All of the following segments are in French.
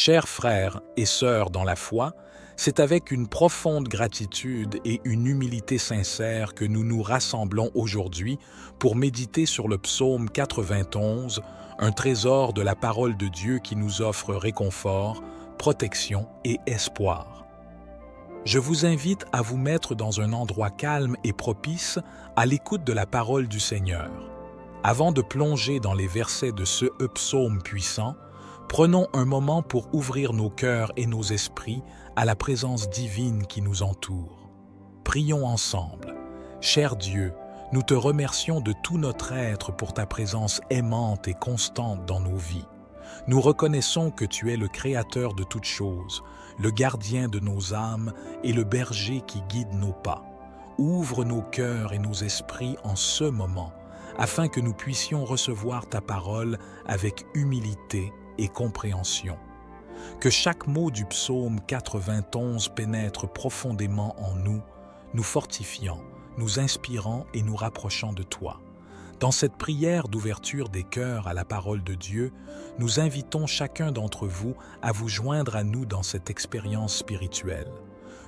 Chers frères et sœurs dans la foi, c'est avec une profonde gratitude et une humilité sincère que nous nous rassemblons aujourd'hui pour méditer sur le psaume 91, un trésor de la parole de Dieu qui nous offre réconfort, protection et espoir. Je vous invite à vous mettre dans un endroit calme et propice à l'écoute de la parole du Seigneur. Avant de plonger dans les versets de ce psaume puissant, prenons un moment pour ouvrir nos cœurs et nos esprits à la présence divine qui nous entoure. Prions ensemble. Cher Dieu, nous te remercions de tout notre être pour ta présence aimante et constante dans nos vies. Nous reconnaissons que tu es le Créateur de toutes choses, le gardien de nos âmes et le berger qui guide nos pas. Ouvre nos cœurs et nos esprits en ce moment, afin que nous puissions recevoir ta parole avec humilité et compréhension. Que chaque mot du psaume 91 pénètre profondément en nous, nous fortifiant, nous inspirant et nous rapprochant de toi. Dans cette prière d'ouverture des cœurs à la parole de Dieu, nous invitons chacun d'entre vous à vous joindre à nous dans cette expérience spirituelle.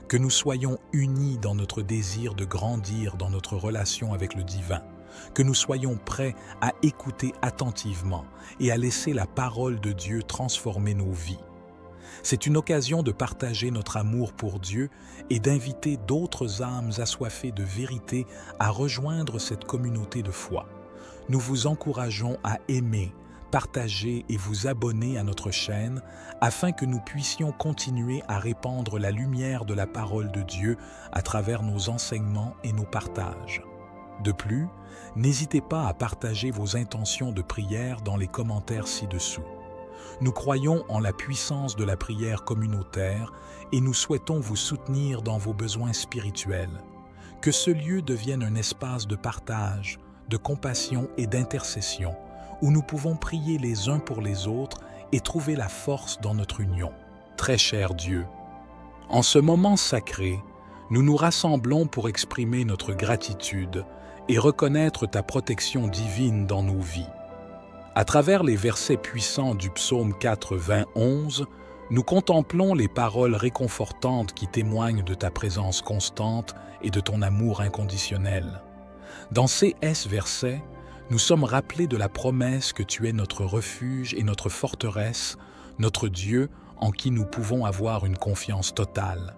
Que nous soyons unis dans notre désir de grandir dans notre relation avec le divin. Que nous soyons prêts à écouter attentivement et à laisser la parole de Dieu transformer nos vies. C'est une occasion de partager notre amour pour Dieu et d'inviter d'autres âmes assoiffées de vérité à rejoindre cette communauté de foi. Nous vous encourageons à aimer, partager et vous abonner à notre chaîne afin que nous puissions continuer à répandre la lumière de la parole de Dieu à travers nos enseignements et nos partages. De plus, n'hésitez pas à partager vos intentions de prière dans les commentaires ci-dessous. Nous croyons en la puissance de la prière communautaire et nous souhaitons vous soutenir dans vos besoins spirituels. Que ce lieu devienne un espace de partage, de compassion et d'intercession, où nous pouvons prier les uns pour les autres et trouver la force dans notre union. Très cher Dieu, en ce moment sacré, nous nous rassemblons pour exprimer notre gratitude et reconnaître ta protection divine dans nos vies. À travers les versets puissants du psaume 91, nous contemplons les paroles réconfortantes qui témoignent de ta présence constante et de ton amour inconditionnel. Dans ces versets, nous sommes rappelés de la promesse que tu es notre refuge et notre forteresse, notre Dieu en qui nous pouvons avoir une confiance totale.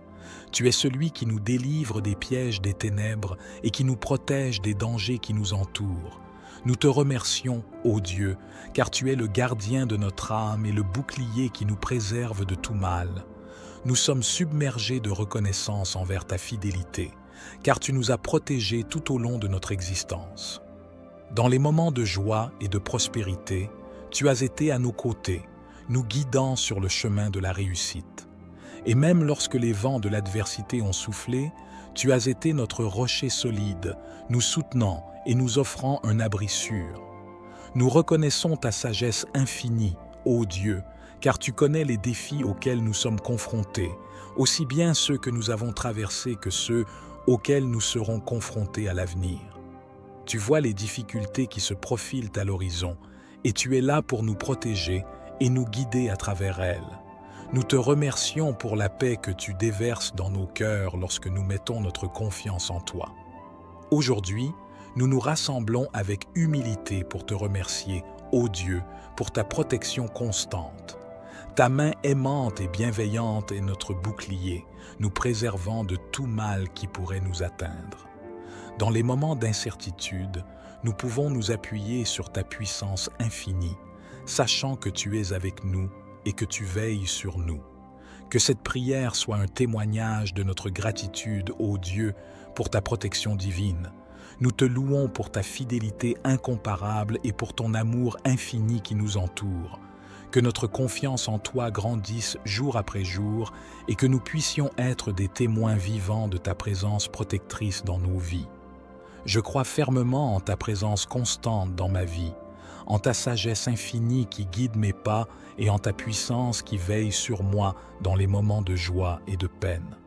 Tu es celui qui nous délivre des pièges des ténèbres et qui nous protège des dangers qui nous entourent. Nous te remercions, ô Dieu, car tu es le gardien de notre âme et le bouclier qui nous préserve de tout mal. Nous sommes submergés de reconnaissance envers ta fidélité, car tu nous as protégés tout au long de notre existence. Dans les moments de joie et de prospérité, tu as été à nos côtés, nous guidant sur le chemin de la réussite. Et même lorsque les vents de l'adversité ont soufflé, tu as été notre rocher solide, nous soutenant et nous offrant un abri sûr. Nous reconnaissons ta sagesse infinie, ô Dieu, car tu connais les défis auxquels nous sommes confrontés, aussi bien ceux que nous avons traversés que ceux auxquels nous serons confrontés à l'avenir. Tu vois les difficultés qui se profilent à l'horizon, et tu es là pour nous protéger et nous guider à travers elles. Nous te remercions pour la paix que tu déverses dans nos cœurs lorsque nous mettons notre confiance en toi. Aujourd'hui, nous nous rassemblons avec humilité pour te remercier, ô Dieu, pour ta protection constante. Ta main aimante et bienveillante est notre bouclier, nous préservant de tout mal qui pourrait nous atteindre. Dans les moments d'incertitude, nous pouvons nous appuyer sur ta puissance infinie, sachant que tu es avec nous et que tu veilles sur nous. Que cette prière soit un témoignage de notre gratitude, ô Dieu, pour ta protection divine. Nous te louons pour ta fidélité incomparable et pour ton amour infini qui nous entoure. Que notre confiance en toi grandisse jour après jour et que nous puissions être des témoins vivants de ta présence protectrice dans nos vies. Je crois fermement en ta présence constante dans ma vie, en ta sagesse infinie qui guide mes pas et en ta puissance qui veille sur moi dans les moments de joie et de peine.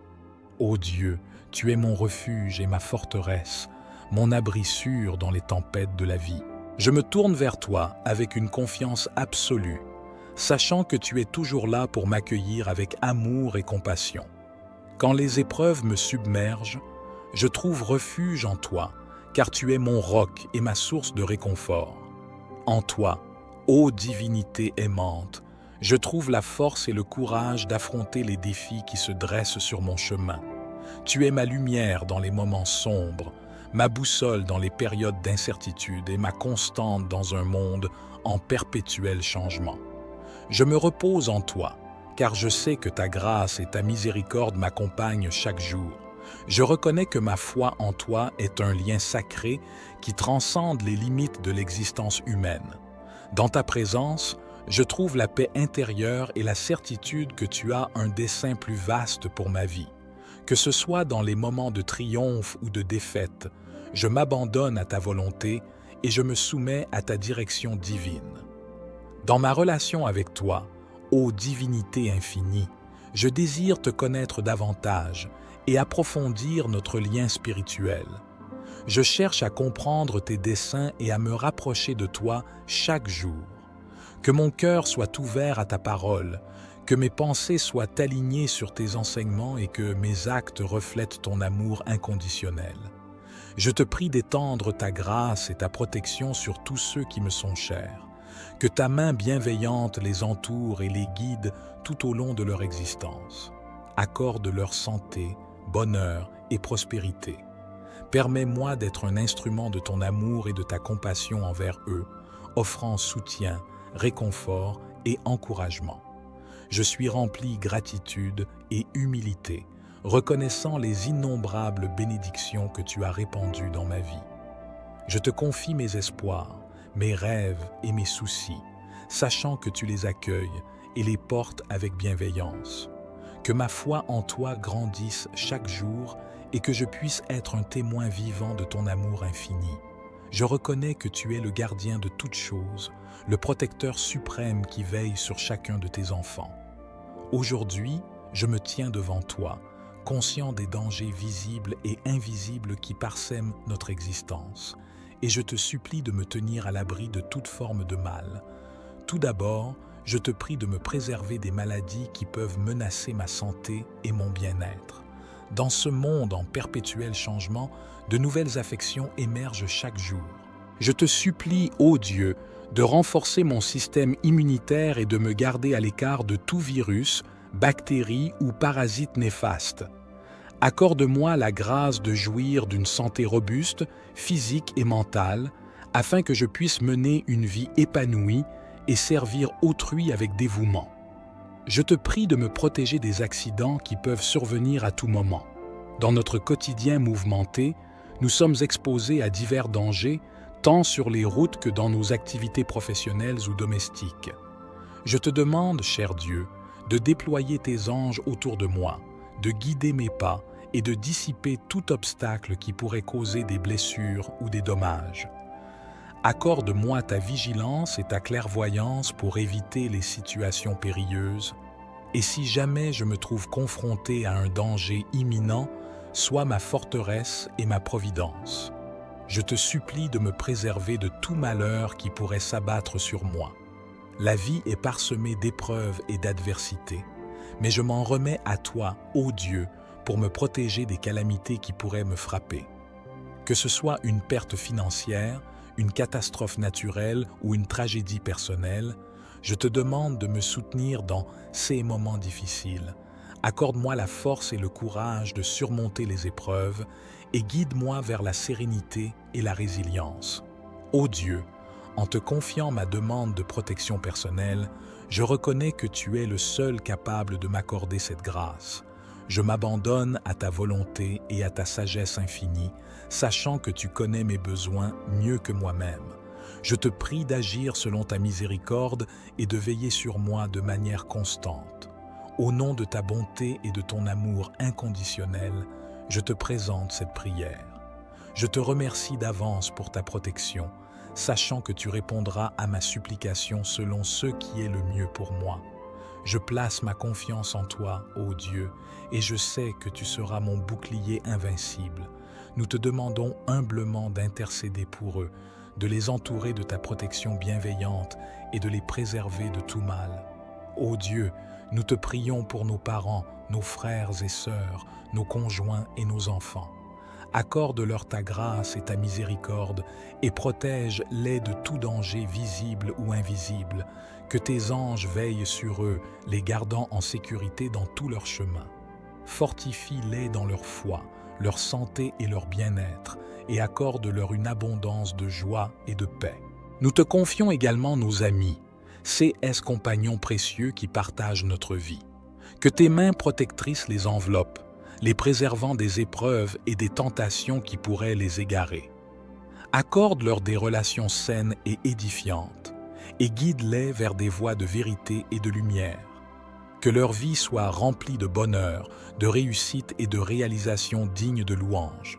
Ô Dieu, tu es mon refuge et ma forteresse, mon abri sûr dans les tempêtes de la vie. Je me tourne vers toi avec une confiance absolue, sachant que tu es toujours là pour m'accueillir avec amour et compassion. Quand les épreuves me submergent, je trouve refuge en toi, car tu es mon roc et ma source de réconfort. En toi, ô divinité aimante, je trouve la force et le courage d'affronter les défis qui se dressent sur mon chemin. Tu es ma lumière dans les moments sombres, ma boussole dans les périodes d'incertitude et ma constante dans un monde en perpétuel changement. Je me repose en toi, car je sais que ta grâce et ta miséricorde m'accompagnent chaque jour. Je reconnais que ma foi en toi est un lien sacré qui transcende les limites de l'existence humaine. Dans ta présence, je trouve la paix intérieure et la certitude que tu as un dessein plus vaste pour ma vie. Que ce soit dans les moments de triomphe ou de défaite, je m'abandonne à ta volonté et je me soumets à ta direction divine. Dans ma relation avec toi, ô divinité infinie, je désire te connaître davantage et approfondir notre lien spirituel. Je cherche à comprendre tes desseins et à me rapprocher de toi chaque jour. Que mon cœur soit ouvert à ta parole, que mes pensées soient alignées sur tes enseignements et que mes actes reflètent ton amour inconditionnel. Je te prie d'étendre ta grâce et ta protection sur tous ceux qui me sont chers. Que ta main bienveillante les entoure et les guide tout au long de leur existence. Accorde leur santé, bonheur et prospérité. Permets-moi d'être un instrument de ton amour et de ta compassion envers eux, offrant soutien, réconfort et encouragement. Je suis rempli gratitude et humilité, reconnaissant les innombrables bénédictions que tu as répandues dans ma vie. Je te confie mes espoirs, mes rêves et mes soucis, sachant que tu les accueilles et les portes avec bienveillance. Que ma foi en toi grandisse chaque jour et que je puisse être un témoin vivant de ton amour infini. Je reconnais que tu es le gardien de toutes choses, le protecteur suprême qui veille sur chacun de tes enfants. Aujourd'hui, je me tiens devant toi, conscient des dangers visibles et invisibles qui parsèment notre existence, et je te supplie de me tenir à l'abri de toute forme de mal. Tout d'abord, je te prie de me préserver des maladies qui peuvent menacer ma santé et mon bien-être. Dans ce monde en perpétuel changement, de nouvelles affections émergent chaque jour. Je te supplie, ô Dieu, de renforcer mon système immunitaire et de me garder à l'écart de tout virus, bactérie ou parasite néfaste. Accorde-moi la grâce de jouir d'une santé robuste, physique et mentale, afin que je puisse mener une vie épanouie et servir autrui avec dévouement. Je te prie de me protéger des accidents qui peuvent survenir à tout moment. Dans notre quotidien mouvementé, nous sommes exposés à divers dangers, tant sur les routes que dans nos activités professionnelles ou domestiques. Je te demande, cher Dieu, de déployer tes anges autour de moi, de guider mes pas et de dissiper tout obstacle qui pourrait causer des blessures ou des dommages. Accorde-moi ta vigilance et ta clairvoyance pour éviter les situations périlleuses, et si jamais je me trouve confronté à un danger imminent, sois ma forteresse et ma providence. Je te supplie de me préserver de tout malheur qui pourrait s'abattre sur moi. La vie est parsemée d'épreuves et d'adversités, mais je m'en remets à toi, ô Dieu, pour me protéger des calamités qui pourraient me frapper. Que ce soit une perte financière, une catastrophe naturelle ou une tragédie personnelle, je te demande de me soutenir dans ces moments difficiles. Accorde-moi la force et le courage de surmonter les épreuves et guide-moi vers la sérénité et la résilience. Ô Dieu, en te confiant ma demande de protection personnelle, je reconnais que tu es le seul capable de m'accorder cette grâce. Je m'abandonne à ta volonté et à ta sagesse infinie, sachant que tu connais mes besoins mieux que moi-même. Je te prie d'agir selon ta miséricorde et de veiller sur moi de manière constante. Au nom de ta bonté et de ton amour inconditionnel, je te présente cette prière. Je te remercie d'avance pour ta protection, sachant que tu répondras à ma supplication selon ce qui est le mieux pour moi. Je place ma confiance en toi, ô Dieu, et je sais que tu seras mon bouclier invincible. Nous te demandons humblement d'intercéder pour eux, de les entourer de ta protection bienveillante et de les préserver de tout mal. Ô Dieu, nous te prions pour nos parents, nos frères et sœurs, nos conjoints et nos enfants. Accorde-leur ta grâce et ta miséricorde et protège-les de tout danger visible ou invisible. Que tes anges veillent sur eux, les gardant en sécurité dans tout leur chemin. Fortifie-les dans leur foi, leur santé et leur bien-être, et accorde-leur une abondance de joie et de paix. Nous te confions également nos amis, ces compagnons précieux qui partagent notre vie. Que tes mains protectrices les enveloppent, les préservant des épreuves et des tentations qui pourraient les égarer. Accorde-leur des relations saines et édifiantes, et guide-les vers des voies de vérité et de lumière. Que leur vie soit remplie de bonheur, de réussite et de réalisation digne de louange.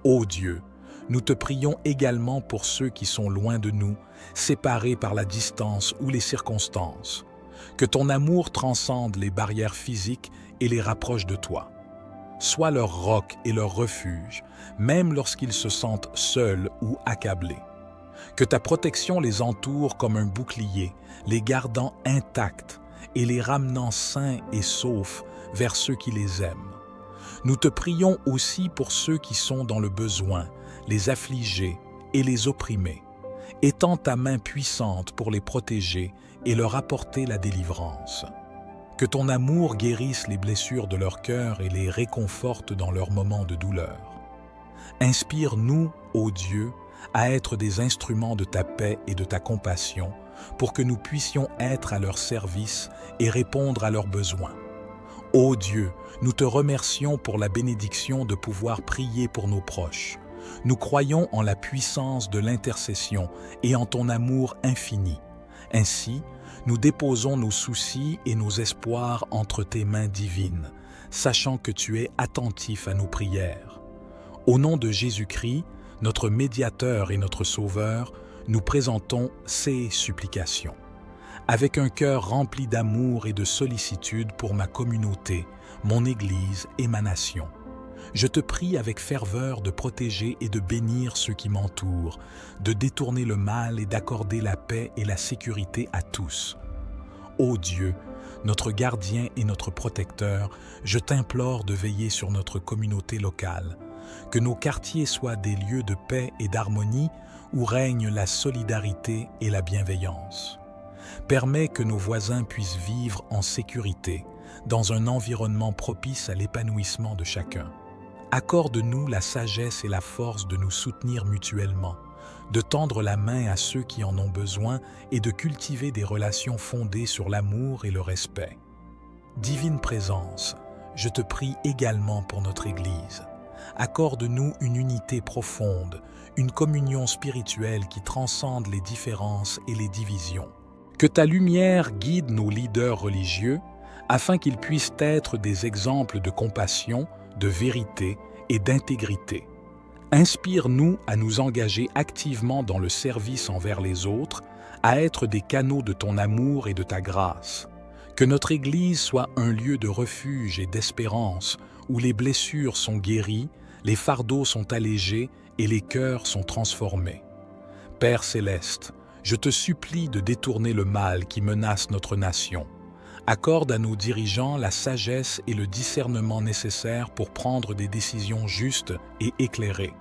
Ô Dieu, nous te prions également pour ceux qui sont loin de nous, séparés par la distance ou les circonstances. Que ton amour transcende les barrières physiques et les rapproche de toi. Sois leur roc et leur refuge, même lorsqu'ils se sentent seuls ou accablés. Que ta protection les entoure comme un bouclier, les gardant intacts et les ramenant sains et saufs vers ceux qui les aiment. Nous te prions aussi pour ceux qui sont dans le besoin, les affligés et les opprimés. Étends ta main puissante pour les protéger et leur apporter la délivrance. Que ton amour guérisse les blessures de leur cœur et les réconforte dans leurs moments de douleur. Inspire-nous, ô Dieu, à être des instruments de ta paix et de ta compassion pour que nous puissions être à leur service et répondre à leurs besoins. Ô Dieu, nous te remercions pour la bénédiction de pouvoir prier pour nos proches. Nous croyons en la puissance de l'intercession et en ton amour infini. Ainsi, nous déposons nos soucis et nos espoirs entre tes mains divines, sachant que tu es attentif à nos prières. Au nom de Jésus-Christ, notre médiateur et notre sauveur, nous présentons ces supplications. Avec un cœur rempli d'amour et de sollicitude pour ma communauté, mon Église et ma nation, je te prie avec ferveur de protéger et de bénir ceux qui m'entourent, de détourner le mal et d'accorder la paix et la sécurité à tous. Ô Dieu, notre gardien et notre protecteur, je t'implore de veiller sur notre communauté locale, que nos quartiers soient des lieux de paix et d'harmonie où règne la solidarité et la bienveillance. Permets que nos voisins puissent vivre en sécurité, dans un environnement propice à l'épanouissement de chacun. Accorde-nous la sagesse et la force de nous soutenir mutuellement, de tendre la main à ceux qui en ont besoin et de cultiver des relations fondées sur l'amour et le respect. Divine Présence, je te prie également pour notre Église. Accorde-nous une unité profonde, une communion spirituelle qui transcende les différences et les divisions. Que ta lumière guide nos leaders religieux afin qu'ils puissent être des exemples de compassion, de vérité et d'intégrité. Inspire-nous à nous engager activement dans le service envers les autres, à être des canaux de ton amour et de ta grâce. Que notre Église soit un lieu de refuge et d'espérance où les blessures sont guéries, les fardeaux sont allégés et les cœurs sont transformés. Père céleste, je te supplie de détourner le mal qui menace notre nation. Accorde à nos dirigeants la sagesse et le discernement nécessaires pour prendre des décisions justes et éclairées.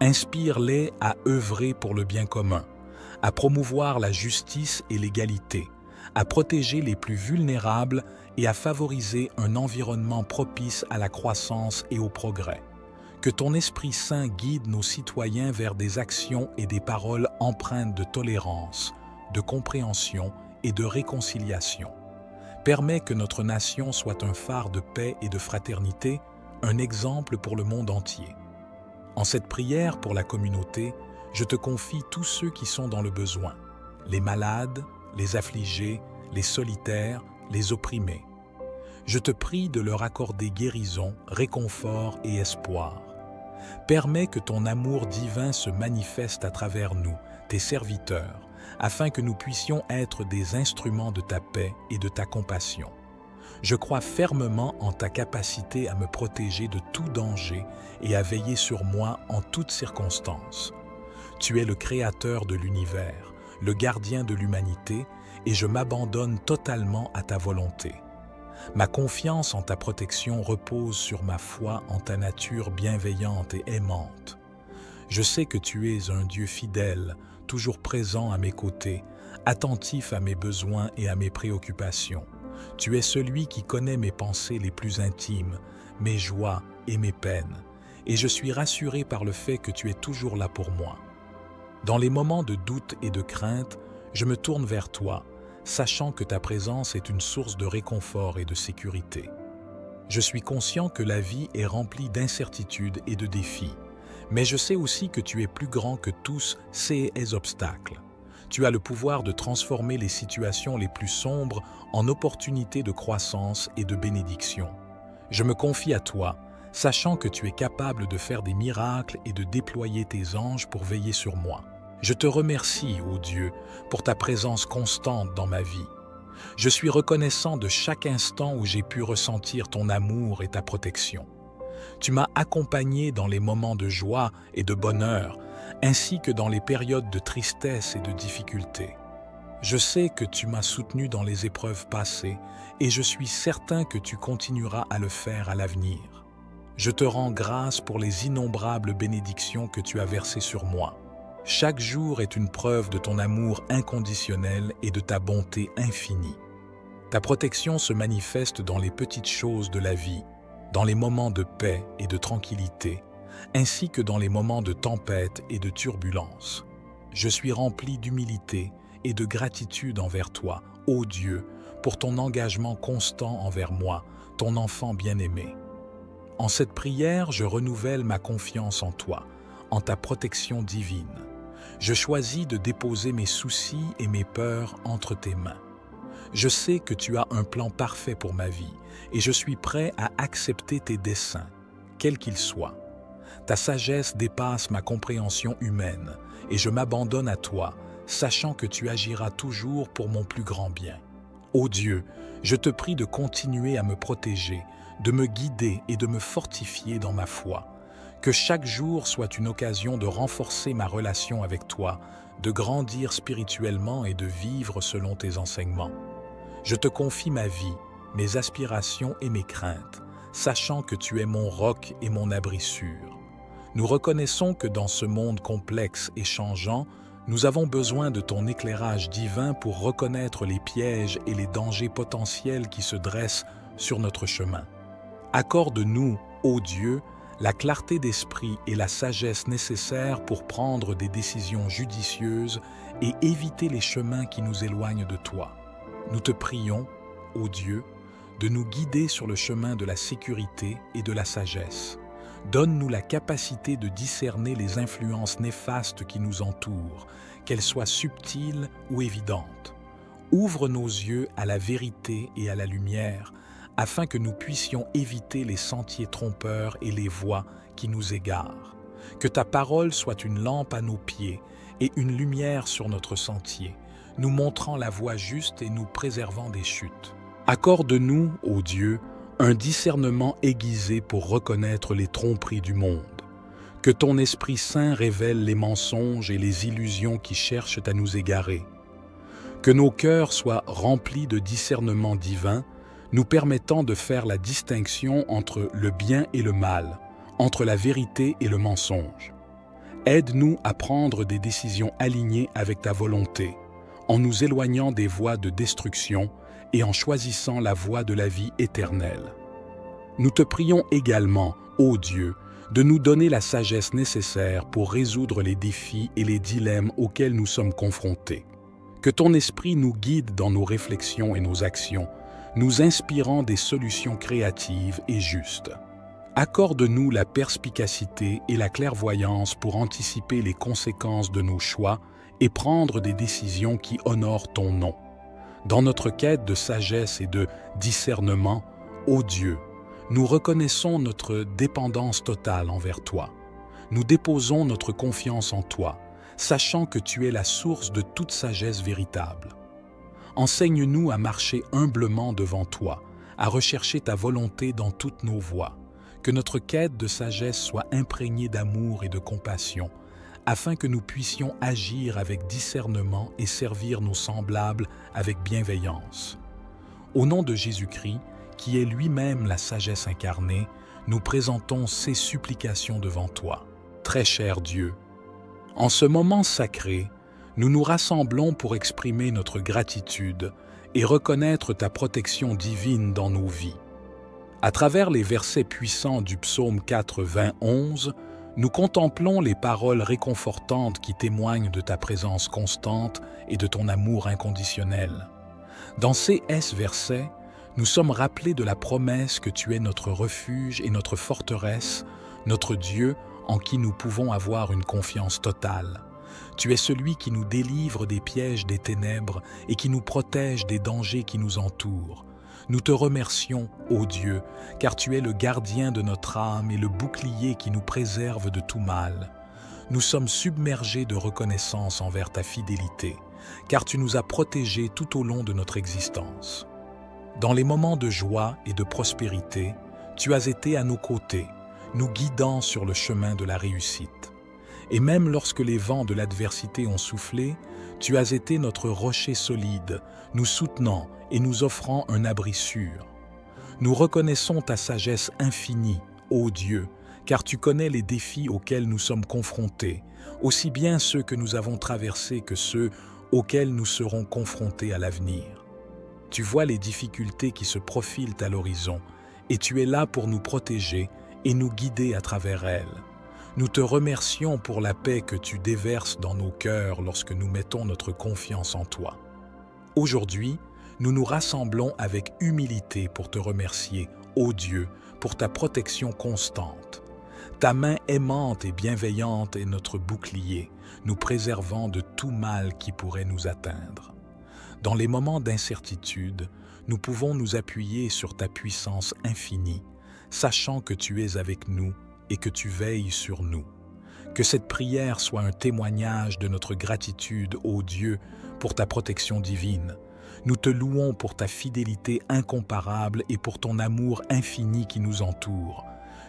Inspire-les à œuvrer pour le bien commun, à promouvoir la justice et l'égalité, à protéger les plus vulnérables et à favoriser un environnement propice à la croissance et au progrès. Que ton Esprit Saint guide nos citoyens vers des actions et des paroles empreintes de tolérance, de compréhension et de réconciliation. Permets que notre nation soit un phare de paix et de fraternité, un exemple pour le monde entier. En cette prière pour la communauté, je te confie tous ceux qui sont dans le besoin, les malades, les affligés, les solitaires, les opprimés. Je te prie de leur accorder guérison, réconfort et espoir. Permets que ton amour divin se manifeste à travers nous, tes serviteurs, afin que nous puissions être des instruments de ta paix et de ta compassion. Je crois fermement en ta capacité à me protéger de tout danger et à veiller sur moi en toutes circonstances. Tu es le créateur de l'univers, le gardien de l'humanité, et je m'abandonne totalement à ta volonté. Ma confiance en ta protection repose sur ma foi en ta nature bienveillante et aimante. Je sais que tu es un Dieu fidèle, toujours présent à mes côtés, attentif à mes besoins et à mes préoccupations. Tu es celui qui connaît mes pensées les plus intimes, mes joies et mes peines, et je suis rassuré par le fait que tu es toujours là pour moi. Dans les moments de doute et de crainte, je me tourne vers toi, sachant que ta présence est une source de réconfort et de sécurité. Je suis conscient que la vie est remplie d'incertitudes et de défis, mais je sais aussi que tu es plus grand que tous ces obstacles. Tu as le pouvoir de transformer les situations les plus sombres en opportunités de croissance et de bénédiction. Je me confie à toi, sachant que tu es capable de faire des miracles et de déployer tes anges pour veiller sur moi. Je te remercie, ô Dieu, pour ta présence constante dans ma vie. Je suis reconnaissant de chaque instant où j'ai pu ressentir ton amour et ta protection. Tu m'as accompagné dans les moments de joie et de bonheur, ainsi que dans les périodes de tristesse et de difficulté. Je sais que tu m'as soutenu dans les épreuves passées et je suis certain que tu continueras à le faire à l'avenir. Je te rends grâce pour les innombrables bénédictions que tu as versées sur moi. Chaque jour est une preuve de ton amour inconditionnel et de ta bonté infinie. Ta protection se manifeste dans les petites choses de la vie, dans les moments de paix et de tranquillité, ainsi que dans les moments de tempête et de turbulence. Je suis rempli d'humilité et de gratitude envers toi, ô Dieu, pour ton engagement constant envers moi, ton enfant bien-aimé. En cette prière, je renouvelle ma confiance en toi, en ta protection divine. Je choisis de déposer mes soucis et mes peurs entre tes mains. Je sais que tu as un plan parfait pour ma vie et je suis prêt à accepter tes desseins, quels qu'ils soient. Ta sagesse dépasse ma compréhension humaine et je m'abandonne à toi, sachant que tu agiras toujours pour mon plus grand bien. Ô Dieu, je te prie de continuer à me protéger, de me guider et de me fortifier dans ma foi. Que chaque jour soit une occasion de renforcer ma relation avec toi, de grandir spirituellement et de vivre selon tes enseignements. Je te confie ma vie, mes aspirations et mes craintes, sachant que tu es mon roc et mon abri sûr. Nous reconnaissons que dans ce monde complexe et changeant, nous avons besoin de ton éclairage divin pour reconnaître les pièges et les dangers potentiels qui se dressent sur notre chemin. Accorde-nous, ô Dieu, la clarté d'esprit et la sagesse nécessaires pour prendre des décisions judicieuses et éviter les chemins qui nous éloignent de toi. Nous te prions, ô Dieu, de nous guider sur le chemin de la sécurité et de la sagesse. Donne-nous la capacité de discerner les influences néfastes qui nous entourent, qu'elles soient subtiles ou évidentes. Ouvre nos yeux à la vérité et à la lumière, afin que nous puissions éviter les sentiers trompeurs et les voies qui nous égarent. Que ta parole soit une lampe à nos pieds et une lumière sur notre sentier, nous montrant la voie juste et nous préservant des chutes. Accorde-nous, ô Dieu, un discernement aiguisé pour reconnaître les tromperies du monde. Que ton Esprit Saint révèle les mensonges et les illusions qui cherchent à nous égarer. Que nos cœurs soient remplis de discernement divin, nous permettant de faire la distinction entre le bien et le mal, entre la vérité et le mensonge. Aide-nous à prendre des décisions alignées avec ta volonté, en nous éloignant des voies de destruction et en choisissant la voie de la vie éternelle. Nous te prions également, ô Dieu, de nous donner la sagesse nécessaire pour résoudre les défis et les dilemmes auxquels nous sommes confrontés. Que ton esprit nous guide dans nos réflexions et nos actions, nous inspirant des solutions créatives et justes. Accorde-nous la perspicacité et la clairvoyance pour anticiper les conséquences de nos choix et prendre des décisions qui honorent ton nom. Dans notre quête de sagesse et de discernement, ô Dieu, nous reconnaissons notre dépendance totale envers toi. Nous déposons notre confiance en toi, sachant que tu es la source de toute sagesse véritable. Enseigne-nous à marcher humblement devant toi, à rechercher ta volonté dans toutes nos voies, que notre quête de sagesse soit imprégnée d'amour et de compassion, afin que nous puissions agir avec discernement et servir nos semblables avec bienveillance. Au nom de Jésus-Christ, qui est lui-même la sagesse incarnée, nous présentons ces supplications devant toi. Très cher Dieu, en ce moment sacré, nous nous rassemblons pour exprimer notre gratitude et reconnaître ta protection divine dans nos vies. À travers les versets puissants du psaume 4, 11, nous contemplons les paroles réconfortantes qui témoignent de ta présence constante et de ton amour inconditionnel. Dans ces versets, nous sommes rappelés de la promesse que tu es notre refuge et notre forteresse, notre Dieu en qui nous pouvons avoir une confiance totale. Tu es celui qui nous délivre des pièges des ténèbres et qui nous protège des dangers qui nous entourent. Nous te remercions, ô Dieu, car tu es le gardien de notre âme et le bouclier qui nous préserve de tout mal. Nous sommes submergés de reconnaissance envers ta fidélité, car tu nous as protégés tout au long de notre existence. Dans les moments de joie et de prospérité, tu as été à nos côtés, nous guidant sur le chemin de la réussite. Et même lorsque les vents de l'adversité ont soufflé, tu as été notre rocher solide, nous soutenant et nous offrant un abri sûr. Nous reconnaissons ta sagesse infinie, ô Dieu, car tu connais les défis auxquels nous sommes confrontés, aussi bien ceux que nous avons traversés que ceux auxquels nous serons confrontés à l'avenir. Tu vois les difficultés qui se profilent à l'horizon, et tu es là pour nous protéger et nous guider à travers elles. Nous te remercions pour la paix que tu déverses dans nos cœurs lorsque nous mettons notre confiance en toi. Aujourd'hui, nous nous rassemblons avec humilité pour te remercier, ô Dieu, pour ta protection constante. Ta main aimante et bienveillante est notre bouclier, nous préservant de tout mal qui pourrait nous atteindre. Dans les moments d'incertitude, nous pouvons nous appuyer sur ta puissance infinie, sachant que tu es avec nous et que tu veilles sur nous. Que cette prière soit un témoignage de notre gratitude, ô Dieu, pour ta protection divine. Nous te louons pour ta fidélité incomparable et pour ton amour infini qui nous entoure.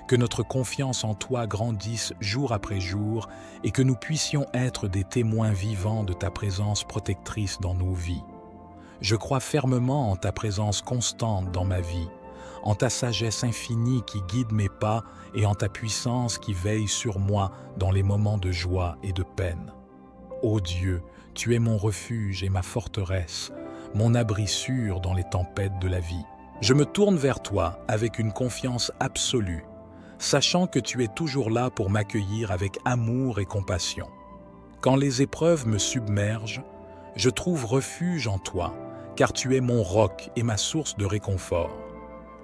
Que notre confiance en toi grandisse jour après jour et que nous puissions être des témoins vivants de ta présence protectrice dans nos vies. Je crois fermement en ta présence constante dans ma vie, en ta sagesse infinie qui guide mes pas et en ta puissance qui veille sur moi dans les moments de joie et de peine. Ô Dieu, tu es mon refuge et ma forteresse, mon abri sûr dans les tempêtes de la vie. Je me tourne vers toi avec une confiance absolue, sachant que tu es toujours là pour m'accueillir avec amour et compassion. Quand les épreuves me submergent, je trouve refuge en toi, car tu es mon roc et ma source de réconfort.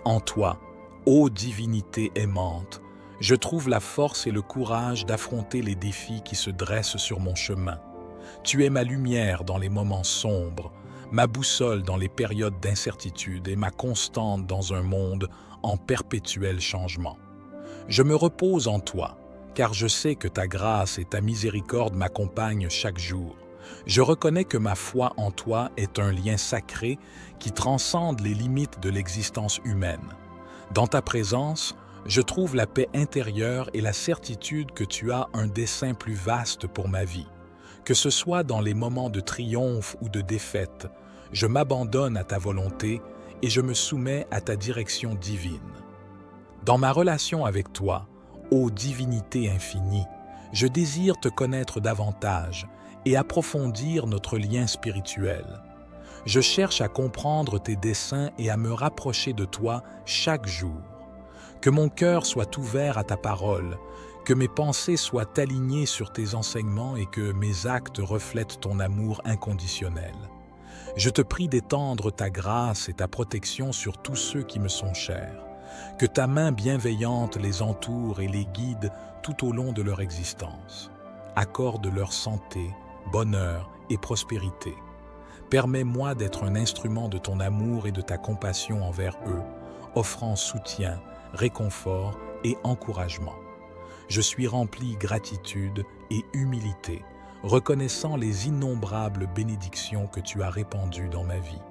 En toi, ô divinité aimante, je trouve la force et le courage d'affronter les défis qui se dressent sur mon chemin. Tu es ma lumière dans les moments sombres, ma boussole dans les périodes d'incertitude et ma constante dans un monde en perpétuel changement. Je me repose en toi, car je sais que ta grâce et ta miséricorde m'accompagnent chaque jour. Je reconnais que ma foi en toi est un lien sacré qui transcende les limites de l'existence humaine. Dans ta présence, je trouve la paix intérieure et la certitude que tu as un dessein plus vaste pour ma vie. Que ce soit dans les moments de triomphe ou de défaite, je m'abandonne à ta volonté et je me soumets à ta direction divine. Dans ma relation avec toi, ô divinité infinie, je désire te connaître davantage et approfondir notre lien spirituel. Je cherche à comprendre tes desseins et à me rapprocher de toi chaque jour. Que mon cœur soit ouvert à ta parole, que mes pensées soient alignées sur tes enseignements et que mes actes reflètent ton amour inconditionnel. Je te prie d'étendre ta grâce et ta protection sur tous ceux qui me sont chers. Que ta main bienveillante les entoure et les guide tout au long de leur existence. Accorde leur santé, bonheur et prospérité. Permets-moi d'être un instrument de ton amour et de ta compassion envers eux, offrant soutien, réconfort et encouragement. Je suis rempli gratitude et humilité, reconnaissant les innombrables bénédictions que tu as répandues dans ma vie.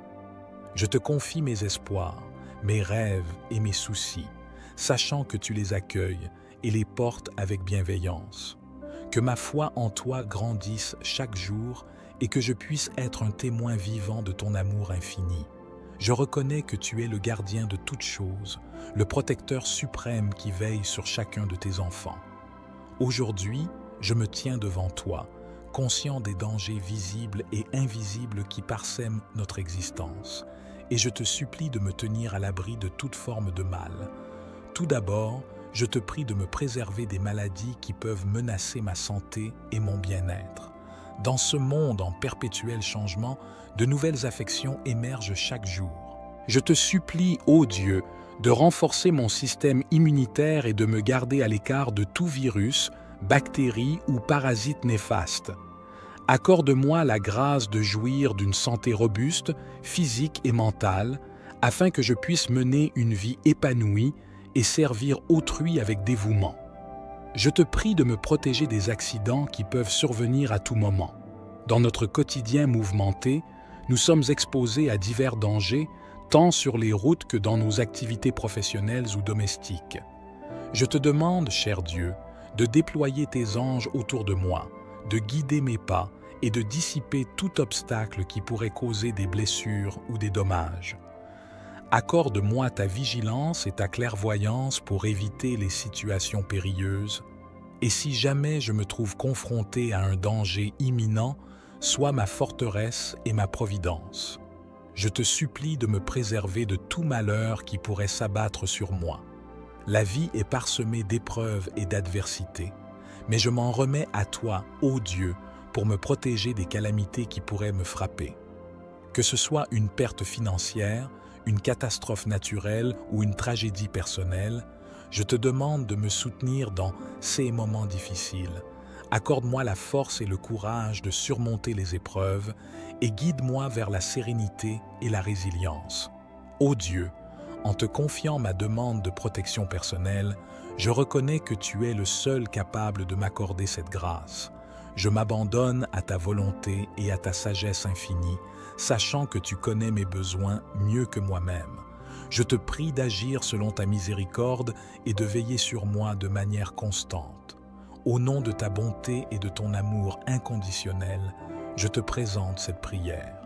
Je te confie mes espoirs, mes rêves et mes soucis, sachant que tu les accueilles et les portes avec bienveillance. Que ma foi en toi grandisse chaque jour et que je puisse être un témoin vivant de ton amour infini. Je reconnais que tu es le gardien de toutes choses, le protecteur suprême qui veille sur chacun de tes enfants. Aujourd'hui, je me tiens devant toi, conscient des dangers visibles et invisibles qui parsèment notre existence, et je te supplie de me tenir à l'abri de toute forme de mal. Tout d'abord, je te prie de me préserver des maladies qui peuvent menacer ma santé et mon bien-être. Dans ce monde en perpétuel changement, de nouvelles affections émergent chaque jour. Je te supplie, ô Dieu, de renforcer mon système immunitaire et de me garder à l'écart de tout virus, bactéries ou parasites néfastes. Accorde-moi la grâce de jouir d'une santé robuste, physique et mentale, afin que je puisse mener une vie épanouie et servir autrui avec dévouement. Je te prie de me protéger des accidents qui peuvent survenir à tout moment. Dans notre quotidien mouvementé, nous sommes exposés à divers dangers, tant sur les routes que dans nos activités professionnelles ou domestiques. Je te demande, cher Dieu, de déployer tes anges autour de moi, de guider mes pas et de dissiper tout obstacle qui pourrait causer des blessures ou des dommages. Accorde-moi ta vigilance et ta clairvoyance pour éviter les situations périlleuses, et si jamais je me trouve confronté à un danger imminent, sois ma forteresse et ma providence. Je te supplie de me préserver de tout malheur qui pourrait s'abattre sur moi. La vie est parsemée d'épreuves et d'adversités, mais je m'en remets à toi, ô Dieu, pour me protéger des calamités qui pourraient me frapper. Que ce soit une perte financière, une catastrophe naturelle ou une tragédie personnelle, je te demande de me soutenir dans ces moments difficiles. Accorde-moi la force et le courage de surmonter les épreuves et guide-moi vers la sérénité et la résilience. Ô Dieu, en te confiant ma demande de protection personnelle, je reconnais que tu es le seul capable de m'accorder cette grâce. Je m'abandonne à ta volonté et à ta sagesse infinie, sachant que tu connais mes besoins mieux que moi-même. Je te prie d'agir selon ta miséricorde et de veiller sur moi de manière constante. Au nom de ta bonté et de ton amour inconditionnel, je te présente cette prière.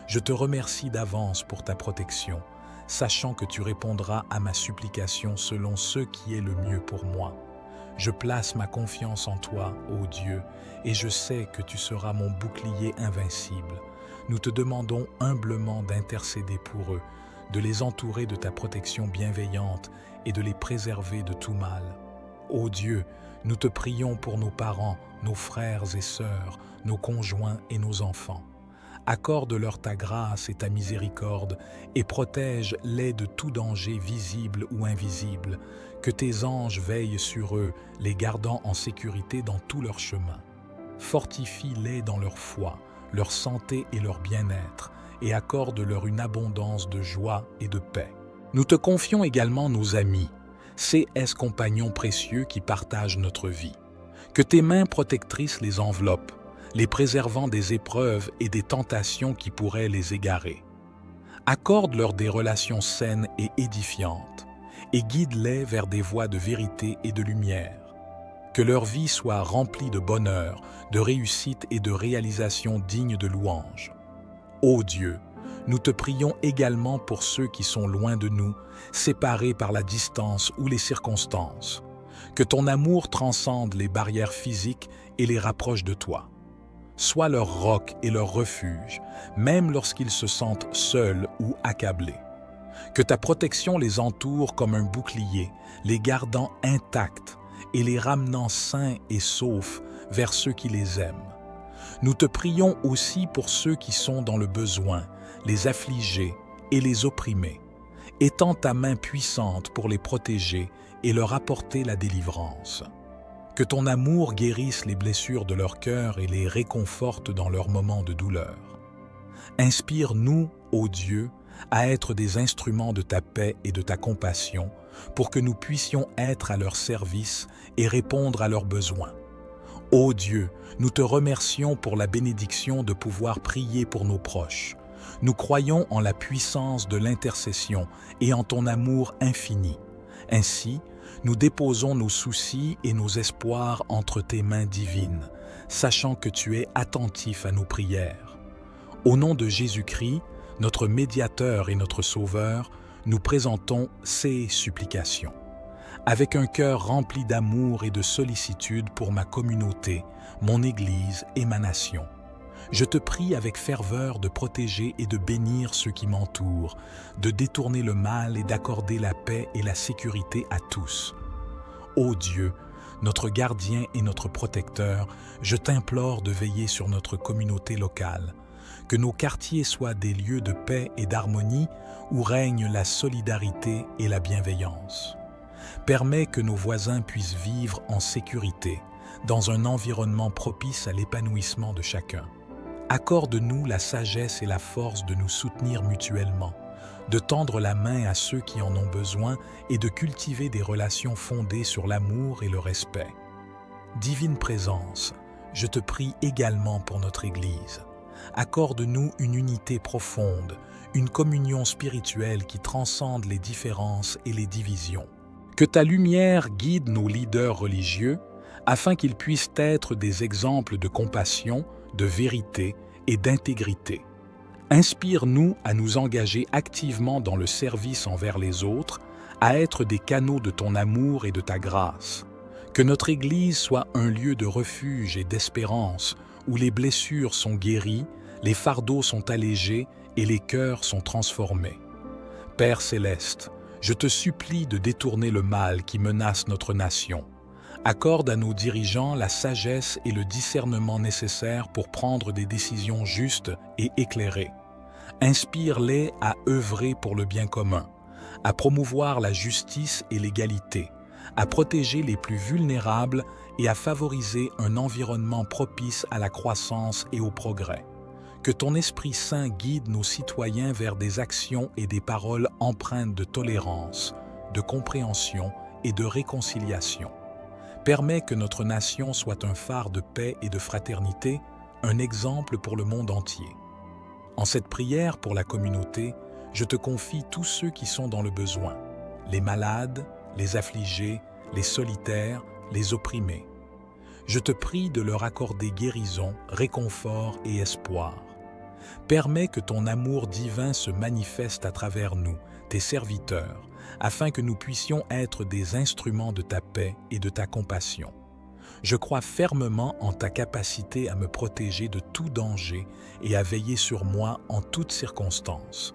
Je te remercie d'avance pour ta protection, sachant que tu répondras à ma supplication selon ce qui est le mieux pour moi. Je place ma confiance en toi, ô Dieu, et je sais que tu seras mon bouclier invincible. Nous te demandons humblement d'intercéder pour eux, de les entourer de ta protection bienveillante et de les préserver de tout mal. Ô Dieu, nous te prions pour nos parents, nos frères et sœurs, nos conjoints et nos enfants. Accorde-leur ta grâce et ta miséricorde et protège-les de tout danger visible ou invisible. Que tes anges veillent sur eux, les gardant en sécurité dans tout leur chemin. Fortifie-les dans leur foi, leur santé et leur bien-être, et accorde-leur une abondance de joie et de paix. Nous te confions également nos amis, ces compagnons précieux qui partagent notre vie. Que tes mains protectrices les enveloppent, les préservant des épreuves et des tentations qui pourraient les égarer. Accorde-leur des relations saines et édifiantes, et guide-les vers des voies de vérité et de lumière. Que leur vie soit remplie de bonheur, de réussite et de réalisation dignes de louange. Ô Dieu, nous te prions également pour ceux qui sont loin de nous, séparés par la distance ou les circonstances. Que ton amour transcende les barrières physiques et les rapproche de toi. Sois leur roc et leur refuge, même lorsqu'ils se sentent seuls ou accablés. Que ta protection les entoure comme un bouclier, les gardant intacts et les ramenant sains et saufs vers ceux qui les aiment. Nous te prions aussi pour ceux qui sont dans le besoin, les affligés et les opprimés. Étends ta main puissante pour les protéger et leur apporter la délivrance. Que ton amour guérisse les blessures de leur cœur et les réconforte dans leurs moments de douleur. Inspire-nous, ô Dieu, à être des instruments de ta paix et de ta compassion pour que nous puissions être à leur service et répondre à leurs besoins. Ô Dieu, nous te remercions pour la bénédiction de pouvoir prier pour nos proches. Nous croyons en la puissance de l'intercession et en ton amour infini. Ainsi, Nous déposons nos soucis et nos espoirs entre tes mains divines, sachant que tu es attentif à nos prières. Au nom de Jésus-Christ, notre médiateur et notre sauveur, nous présentons ces supplications. Avec un cœur rempli d'amour et de sollicitude pour ma communauté, mon Église et ma nation, je te prie avec ferveur de protéger et de bénir ceux qui m'entourent, de détourner le mal et d'accorder la paix et la sécurité à tous. Ô Dieu, notre gardien et notre protecteur, je t'implore de veiller sur notre communauté locale, que nos quartiers soient des lieux de paix et d'harmonie où règne la solidarité et la bienveillance. Permets que nos voisins puissent vivre en sécurité, dans un environnement propice à l'épanouissement de chacun. Accorde-nous la sagesse et la force de nous soutenir mutuellement, de tendre la main à ceux qui en ont besoin et de cultiver des relations fondées sur l'amour et le respect. Divine Présence, je te prie également pour notre Église. Accorde-nous une unité profonde, une communion spirituelle qui transcende les différences et les divisions. Que ta lumière guide nos leaders religieux afin qu'ils puissent être des exemples de compassion, de vérité et d'intégrité. Inspire-nous à nous engager activement dans le service envers les autres, à être des canaux de ton amour et de ta grâce. Que notre Église soit un lieu de refuge et d'espérance, où les blessures sont guéries, les fardeaux sont allégés et les cœurs sont transformés. Père céleste, je te supplie de détourner le mal qui menace notre nation. Accorde à nos dirigeants la sagesse et le discernement nécessaires pour prendre des décisions justes et éclairées. Inspire-les à œuvrer pour le bien commun, à promouvoir la justice et l'égalité, à protéger les plus vulnérables et à favoriser un environnement propice à la croissance et au progrès. Que ton Esprit Saint guide nos citoyens vers des actions et des paroles empreintes de tolérance, de compréhension et de réconciliation. Permets que notre nation soit un phare de paix et de fraternité, un exemple pour le monde entier. En cette prière pour la communauté, je te confie tous ceux qui sont dans le besoin, les malades, les affligés, les solitaires, les opprimés. Je te prie de leur accorder guérison, réconfort et espoir. Permets que ton amour divin se manifeste à travers nous, tes serviteurs, afin que nous puissions être des instruments de ta paix et de ta compassion. Je crois fermement en ta capacité à me protéger de tout danger et à veiller sur moi en toutes circonstances.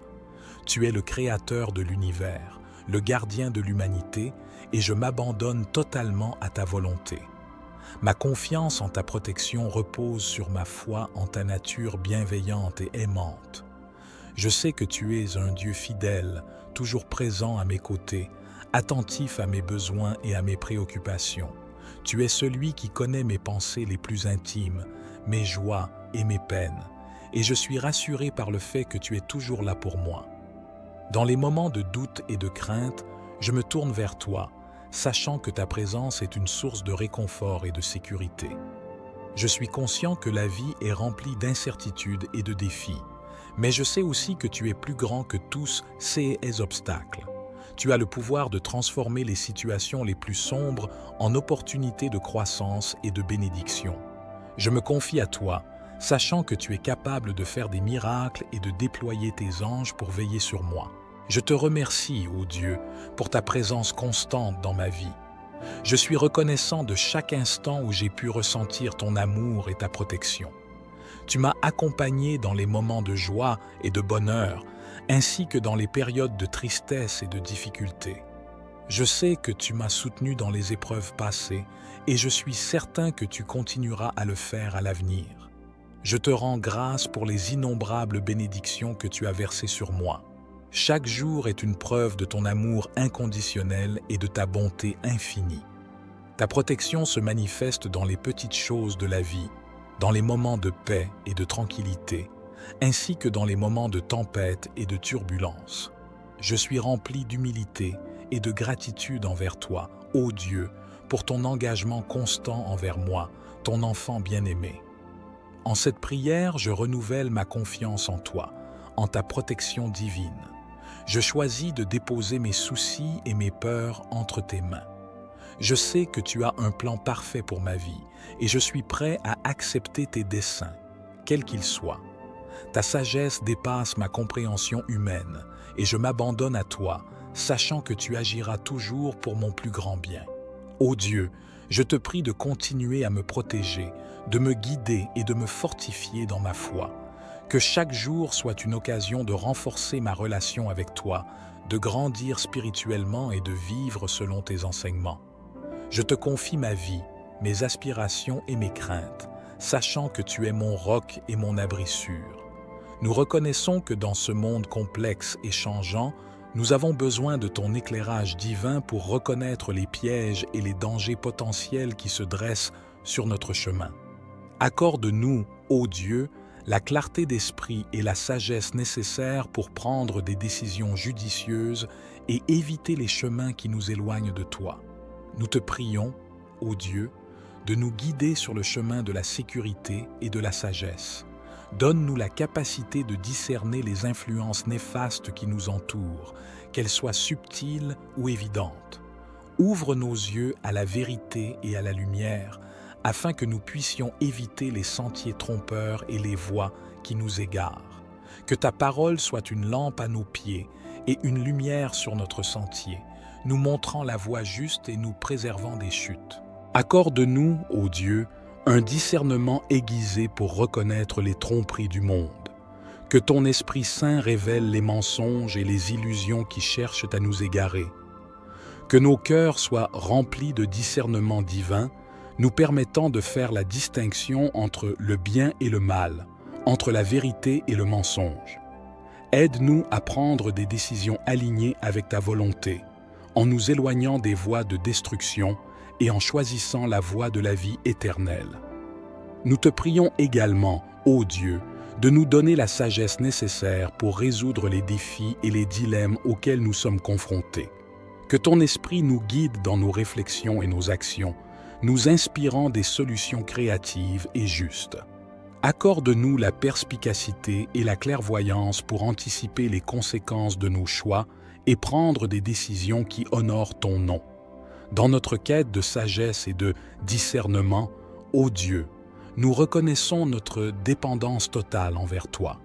Tu es le créateur de l'univers, le gardien de l'humanité, et je m'abandonne totalement à ta volonté. Ma confiance en ta protection repose sur ma foi en ta nature bienveillante et aimante. Je sais que tu es un Dieu fidèle, toujours présent à mes côtés, attentif à mes besoins et à mes préoccupations. Tu es celui qui connaît mes pensées les plus intimes, mes joies et mes peines, et je suis rassuré par le fait que tu es toujours là pour moi. Dans les moments de doute et de crainte, je me tourne vers toi, sachant que ta présence est une source de réconfort et de sécurité. Je suis conscient que la vie est remplie d'incertitudes et de défis, mais je sais aussi que tu es plus grand que tous ces obstacles. Tu as le pouvoir de transformer les situations les plus sombres en opportunités de croissance et de bénédiction. Je me confie à toi, sachant que tu es capable de faire des miracles et de déployer tes anges pour veiller sur moi. Je te remercie, ô Dieu, pour ta présence constante dans ma vie. Je suis reconnaissant de chaque instant où j'ai pu ressentir ton amour et ta protection. Tu m'as accompagné dans les moments de joie et de bonheur, ainsi que dans les périodes de tristesse et de difficulté. Je sais que tu m'as soutenu dans les épreuves passées et je suis certain que tu continueras à le faire à l'avenir. Je te rends grâce pour les innombrables bénédictions que tu as versées sur moi. Chaque jour est une preuve de ton amour inconditionnel et de ta bonté infinie. Ta protection se manifeste dans les petites choses de la vie, dans les moments de paix et de tranquillité, ainsi que dans les moments de tempête et de turbulence. Je suis rempli d'humilité et de gratitude envers toi, ô Dieu, pour ton engagement constant envers moi, ton enfant bien-aimé. En cette prière, je renouvelle ma confiance en toi, en ta protection divine. Je choisis de déposer mes soucis et mes peurs entre tes mains. Je sais que tu as un plan parfait pour ma vie et je suis prêt à accepter tes desseins, quels qu'ils soient. Ta sagesse dépasse ma compréhension humaine et je m'abandonne à toi, sachant que tu agiras toujours pour mon plus grand bien. Ô Dieu, je te prie de continuer à me protéger, de me guider et de me fortifier dans ma foi. Que chaque jour soit une occasion de renforcer ma relation avec toi, de grandir spirituellement et de vivre selon tes enseignements. Je te confie ma vie, mes aspirations et mes craintes, sachant que tu es mon roc et mon abri sûr. Nous reconnaissons que dans ce monde complexe et changeant, nous avons besoin de ton éclairage divin pour reconnaître les pièges et les dangers potentiels qui se dressent sur notre chemin. Accorde-nous, ô Dieu, la clarté d'esprit et la sagesse nécessaires pour prendre des décisions judicieuses et éviter les chemins qui nous éloignent de toi. Nous te prions, ô Dieu, de nous guider sur le chemin de la sécurité et de la sagesse. Donne-nous la capacité de discerner les influences néfastes qui nous entourent, qu'elles soient subtiles ou évidentes. Ouvre nos yeux à la vérité et à la lumière, afin que nous puissions éviter les sentiers trompeurs et les voies qui nous égarent. Que ta parole soit une lampe à nos pieds et une lumière sur notre sentier, nous montrant la voie juste et nous préservant des chutes. Accorde-nous, ô Dieu, un discernement aiguisé pour reconnaître les tromperies du monde. Que ton Esprit Saint révèle les mensonges et les illusions qui cherchent à nous égarer. Que nos cœurs soient remplis de discernement divin, nous permettant de faire la distinction entre le bien et le mal, entre la vérité et le mensonge. Aide-nous à prendre des décisions alignées avec ta volonté, en nous éloignant des voies de destruction et en choisissant la voie de la vie éternelle. Nous te prions également, ô Dieu, de nous donner la sagesse nécessaire pour résoudre les défis et les dilemmes auxquels nous sommes confrontés. Que ton esprit nous guide dans nos réflexions et nos actions, nous inspirant des solutions créatives et justes. Accorde-nous la perspicacité et la clairvoyance pour anticiper les conséquences de nos choix et prendre des décisions qui honorent ton nom. Dans notre quête de sagesse et de discernement, ô Dieu, nous reconnaissons notre dépendance totale envers toi.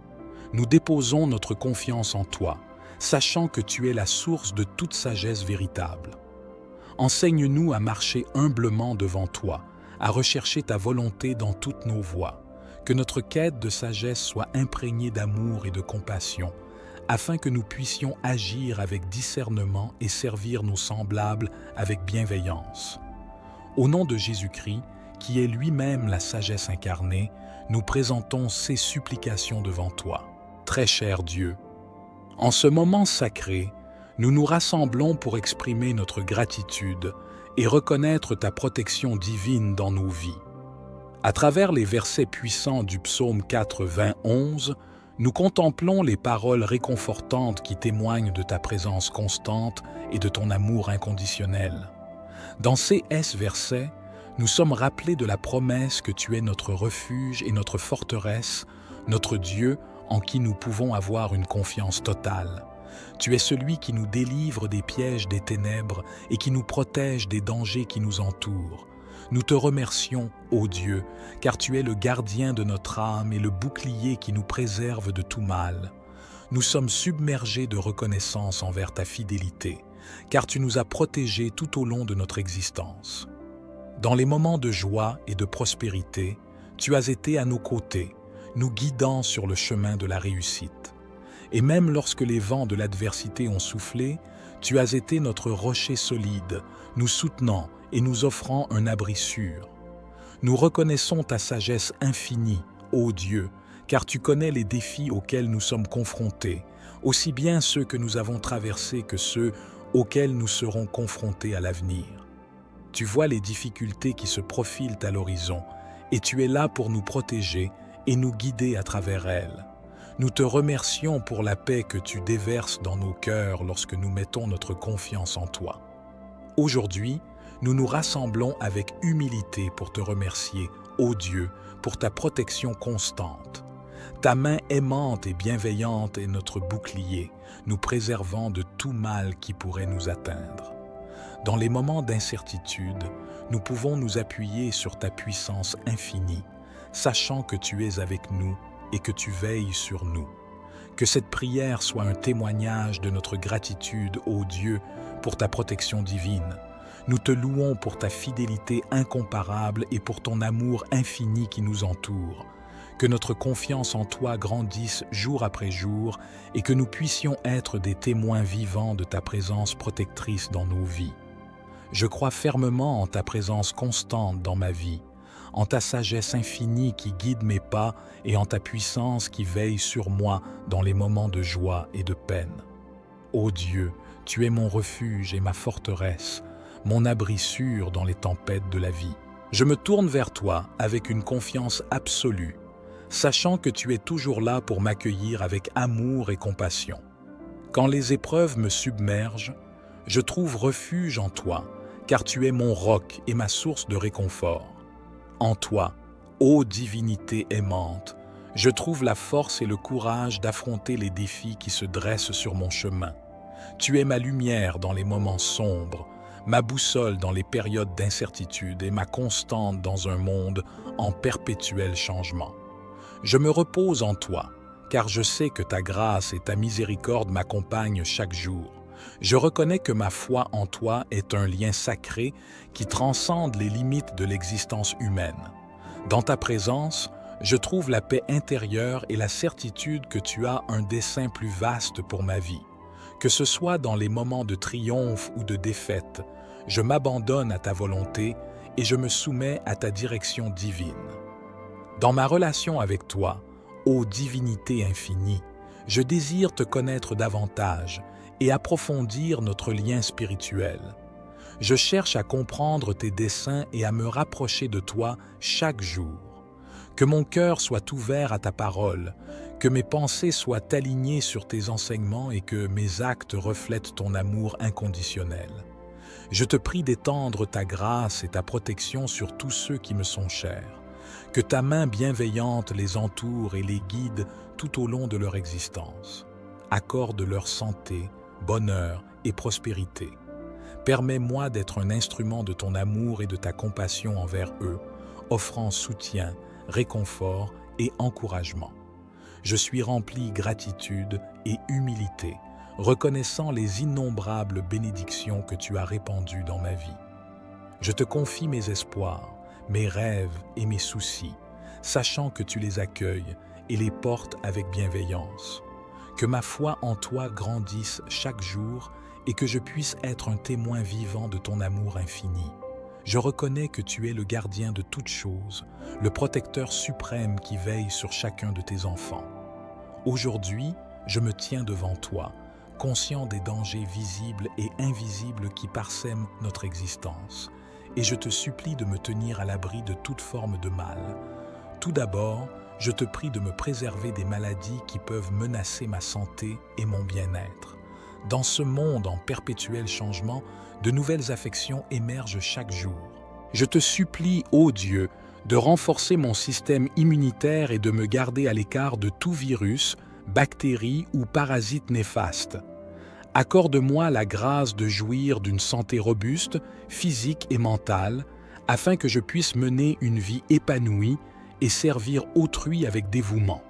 Nous déposons notre confiance en toi, sachant que tu es la source de toute sagesse véritable. Enseigne-nous à marcher humblement devant toi, à rechercher ta volonté dans toutes nos voies, que notre quête de sagesse soit imprégnée d'amour et de compassion, afin que nous puissions agir avec discernement et servir nos semblables avec bienveillance. Au nom de Jésus-Christ, qui est lui-même la sagesse incarnée, nous présentons ces supplications devant toi. Très cher Dieu, en ce moment sacré, nous nous rassemblons pour exprimer notre gratitude et reconnaître ta protection divine dans nos vies. À travers les versets puissants du psaume 4, 11, nous contemplons les paroles réconfortantes qui témoignent de ta présence constante et de ton amour inconditionnel. Dans ces versets, nous sommes rappelés de la promesse que tu es notre refuge et notre forteresse, notre Dieu en qui nous pouvons avoir une confiance totale. Tu es celui qui nous délivre des pièges des ténèbres et qui nous protège des dangers qui nous entourent. Nous te remercions, ô Dieu, car tu es le gardien de notre âme et le bouclier qui nous préserve de tout mal. Nous sommes submergés de reconnaissance envers ta fidélité, car tu nous as protégés tout au long de notre existence. Dans les moments de joie et de prospérité, tu as été à nos côtés, nous guidant sur le chemin de la réussite. Et même lorsque les vents de l'adversité ont soufflé, tu as été notre rocher solide, nous soutenant et nous offrant un abri sûr. Nous reconnaissons ta sagesse infinie, ô Dieu, car tu connais les défis auxquels nous sommes confrontés, aussi bien ceux que nous avons traversés que ceux auxquels nous serons confrontés à l'avenir. Tu vois les difficultés qui se profilent à l'horizon, et tu es là pour nous protéger et nous guider à travers elles. Nous te remercions pour la paix que tu déverses dans nos cœurs lorsque nous mettons notre confiance en toi. Aujourd'hui, nous nous rassemblons avec humilité pour te remercier, ô Dieu, pour ta protection constante. Ta main aimante et bienveillante est notre bouclier, nous préservant de tout mal qui pourrait nous atteindre. Dans les moments d'incertitude, nous pouvons nous appuyer sur ta puissance infinie, sachant que tu es avec nous et que tu veilles sur nous. Que cette prière soit un témoignage de notre gratitude, ô Dieu, pour ta protection divine. Nous te louons pour ta fidélité incomparable et pour ton amour infini qui nous entoure. Que notre confiance en toi grandisse jour après jour et que nous puissions être des témoins vivants de ta présence protectrice dans nos vies. Je crois fermement en ta présence constante dans ma vie, en ta sagesse infinie qui guide mes pas et en ta puissance qui veille sur moi dans les moments de joie et de peine. Ô Dieu, tu es mon refuge et ma forteresse, mon abri sûr dans les tempêtes de la vie. Je me tourne vers toi avec une confiance absolue, sachant que tu es toujours là pour m'accueillir avec amour et compassion. Quand les épreuves me submergent, je trouve refuge en toi, car tu es mon roc et ma source de réconfort. En toi, ô divinité aimante, je trouve la force et le courage d'affronter les défis qui se dressent sur mon chemin. Tu es ma lumière dans les moments sombres, ma boussole dans les périodes d'incertitude et ma constante dans un monde en perpétuel changement. Je me repose en toi, car je sais que ta grâce et ta miséricorde m'accompagnent chaque jour. Je reconnais que ma foi en toi est un lien sacré qui transcende les limites de l'existence humaine. Dans ta présence, je trouve la paix intérieure et la certitude que tu as un dessein plus vaste pour ma vie. Que ce soit dans les moments de triomphe ou de défaite, je m'abandonne à ta volonté et je me soumets à ta direction divine. Dans ma relation avec toi, ô divinité infinie, je désire te connaître davantage et approfondir notre lien spirituel. Je cherche à comprendre tes desseins et à me rapprocher de toi chaque jour. Que mon cœur soit ouvert à ta parole, que mes pensées soient alignées sur tes enseignements et que mes actes reflètent ton amour inconditionnel. Je te prie d'étendre ta grâce et ta protection sur tous ceux qui me sont chers. Que ta main bienveillante les entoure et les guide tout au long de leur existence. Accorde leur santé, bonheur et prospérité. Permets-moi d'être un instrument de ton amour et de ta compassion envers eux, offrant soutien, réconfort et encouragement. Je suis rempli gratitude et humilité, reconnaissant les innombrables bénédictions que tu as répandues dans ma vie. Je te confie mes espoirs, mes rêves et mes soucis, sachant que tu les accueilles et les portes avec bienveillance. Que ma foi en toi grandisse chaque jour et que je puisse être un témoin vivant de ton amour infini. Je reconnais que tu es le gardien de toutes choses, le protecteur suprême qui veille sur chacun de tes enfants. Aujourd'hui, je me tiens devant toi, conscient des dangers visibles et invisibles qui parsèment notre existence, et je te supplie de me tenir à l'abri de toute forme de mal. Tout d'abord, je te prie de me préserver des maladies qui peuvent menacer ma santé et mon bien-être. Dans ce monde en perpétuel changement, de nouvelles affections émergent chaque jour. Je te supplie, ô Dieu, de renforcer mon système immunitaire et de me garder à l'écart de tout virus, bactérie ou parasite néfaste. Accorde-moi la grâce de jouir d'une santé robuste, physique et mentale, afin que je puisse mener une vie épanouie et servir autrui avec dévouement.